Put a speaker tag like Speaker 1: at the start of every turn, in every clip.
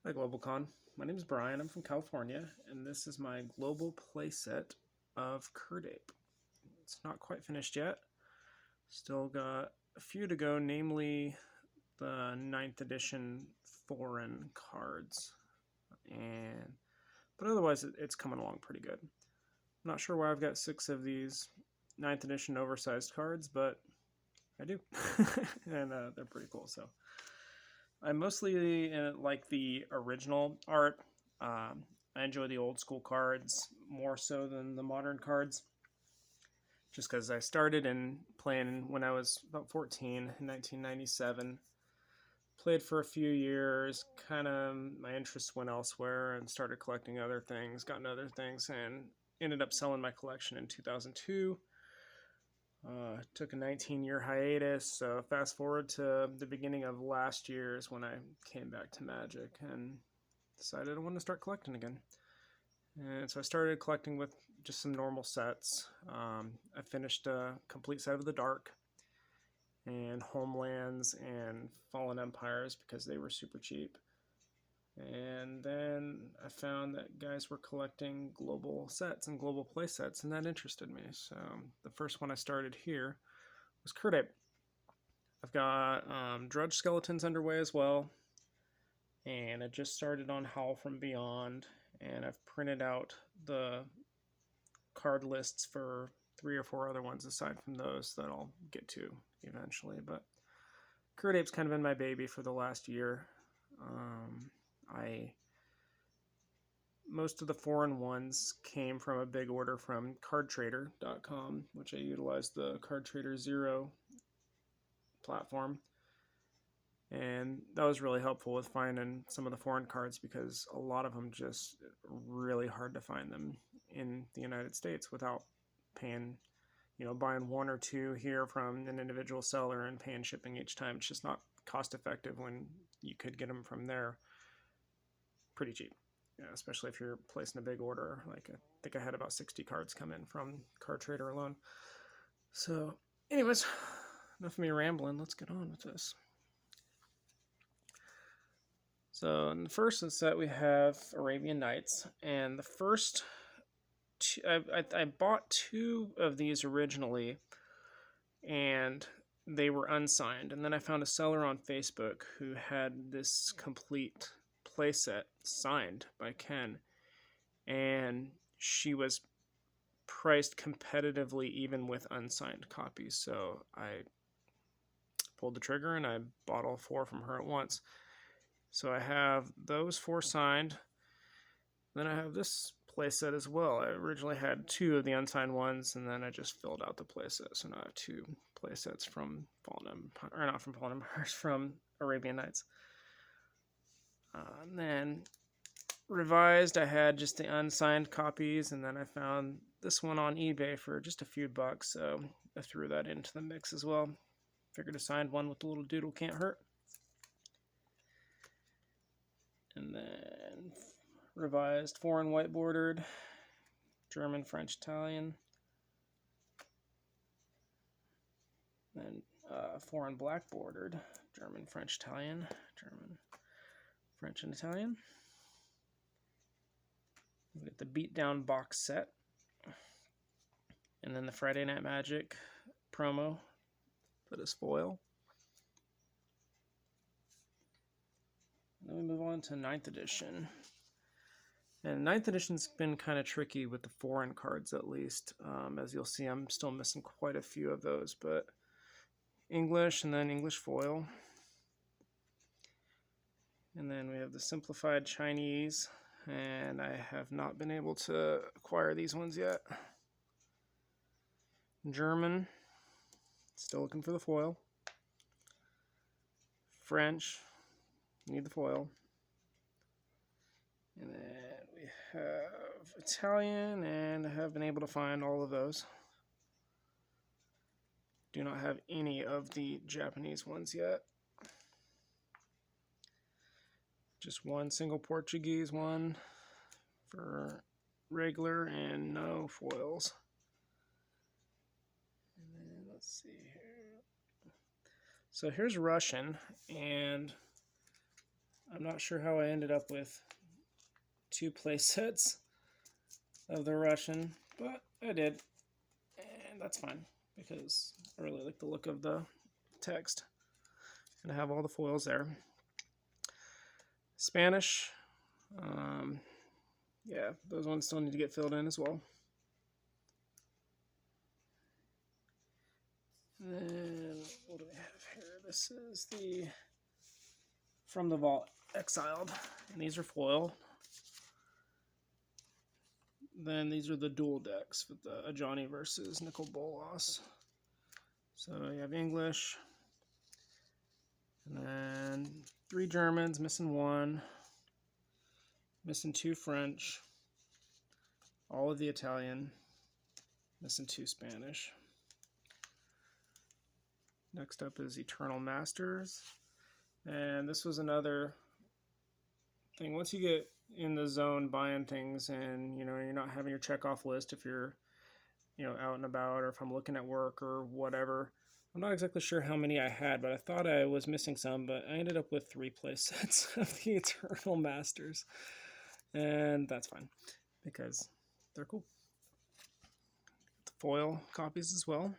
Speaker 1: Hi GlobalCon. My name is Brian. I'm from California, and this is my global playset of Kird Ape. It's not quite finished yet. Still got a few to go, namely the ninth edition foreign cards. And but otherwise, it's coming along pretty good. I'm not sure why I've got 6 of these ninth edition oversized cards, but I do, and they're pretty cool. So I mostly like the original art. I enjoy the old school cards more so than the modern cards, just because I started in playing when I was about 14 in 1997. Played for a few years, kind of my interests went elsewhere and started collecting other things, got into other things, and ended up selling my collection in 2002. Took a 19-year hiatus, so fast forward to the beginning of last year is when I came back to Magic and decided I wanted to start collecting again. And so I started collecting with just some normal sets. I finished a complete set of the Dark and Homelands and Fallen Empires because they were super cheap. And then I found that guys were collecting global sets and global play sets, and that interested me. So the first one I started here was Kird Ape. I've got Drudge Skeletons underway as well, and I just started on Howl from Beyond, and I've printed out the card lists for 3 or 4 other ones aside from those that I'll get to eventually. But Kird Ape's kind of been my baby for the last year. Most of the foreign ones came from a big order from cardtrader.com, which I utilized the CardTrader Zero platform. And that was really helpful with finding some of the foreign cards because a lot of them just really hard to find them in the United States without paying, buying 1 or 2 here from an individual seller and paying shipping each time. It's just not cost effective when you could get them from there pretty cheap. Yeah, especially if you're placing a big order. Like I think I had about 60 cards come in from CardTrader alone. So, anyways, enough of me rambling. Let's get on with this. So in the first set we have Arabian Nights, and the first I bought 2 of these originally, and they were unsigned. And then I found a seller on Facebook who had this complete playset signed by Ken, and she was priced competitively even with unsigned copies. So I pulled the trigger and I bought all 4 from her at once. So I have those 4 signed. Then I have this playset as well. I originally had 2 of the unsigned ones, and then I just filled out the playset. So now I have 2 playsets from from Arabian Nights. And then revised, I had just the unsigned copies, and then I found this one on eBay for just a few bucks, so I threw that into the mix as well. Figured a signed one with the little doodle can't hurt. And then revised foreign white bordered, German, French, Italian. Then foreign black bordered, German, French, Italian, German, French, and Italian. We get the Beatdown box set. And then the Friday Night Magic promo that is foil. Then we move on to 9th edition. And 9th edition's been kind of tricky with the foreign cards, at least. As you'll see, I'm still missing quite a few of those, but English and then English foil. And then we have the simplified Chinese, and I have not been able to acquire these ones yet. German, still looking for the foil. French, need the foil. And then we have Italian, and I have been able to find all of those. Do not have any of the Japanese ones yet. Just one single Portuguese one for regular and no foils. And then let's see here. So here's Russian, and I'm not sure how I ended up with 2 play sets of the Russian, but I did, and that's fine because I really like the look of the text, and I have all the foils there. Spanish, yeah, those ones still need to get filled in as well. And then what do we have here? This is the From the Vault Exiled, and these are foil. Then these are the dual decks with the Ajani versus Nicol Bolas. So you have English, and then 3 Germans, missing 1, missing 2 French, all of the Italian, missing 2 Spanish. Next up is Eternal Masters, and this was another thing. Once you get in the zone buying things, and you're not having your checkoff list if you're out and about, or if I'm looking at work or whatever. I'm not exactly sure how many I had, but I thought I was missing some, but I ended up with 3 play sets of the Eternal Masters, and that's fine because they're cool. The foil copies as well.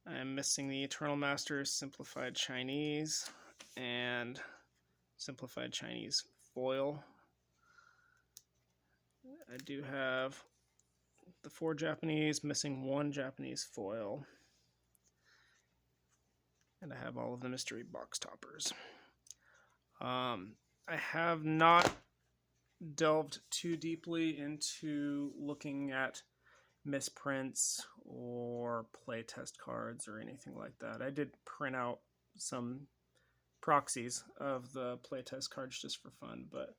Speaker 1: I'm missing the Eternal Masters Simplified Chinese and Simplified Chinese foil. I do have the 4 Japanese, missing 1 Japanese foil. And I have all of the mystery box toppers. I have not delved too deeply into looking at misprints or playtest cards or anything like that. I did print out some proxies of the playtest cards just for fun, but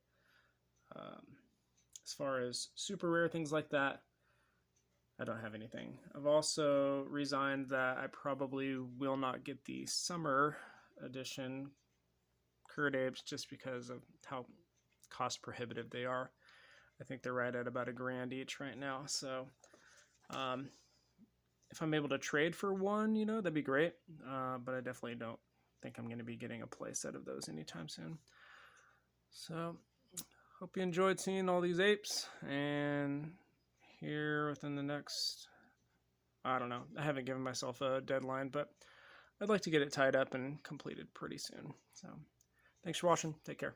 Speaker 1: as far as super rare things like that, I don't have anything. I've also resigned that I probably will not get the summer edition Kird Apes just because of how cost prohibitive they are. I think they're right at about $1,000 each right now. So if I'm able to trade for one, that'd be great. But I definitely don't think I'm going to be getting a play set of those anytime soon. So hope you enjoyed seeing all these apes, and here within the next, I don't know, I haven't given myself a deadline, but I'd like to get it tied up and completed pretty soon. So thanks for watching. Take care.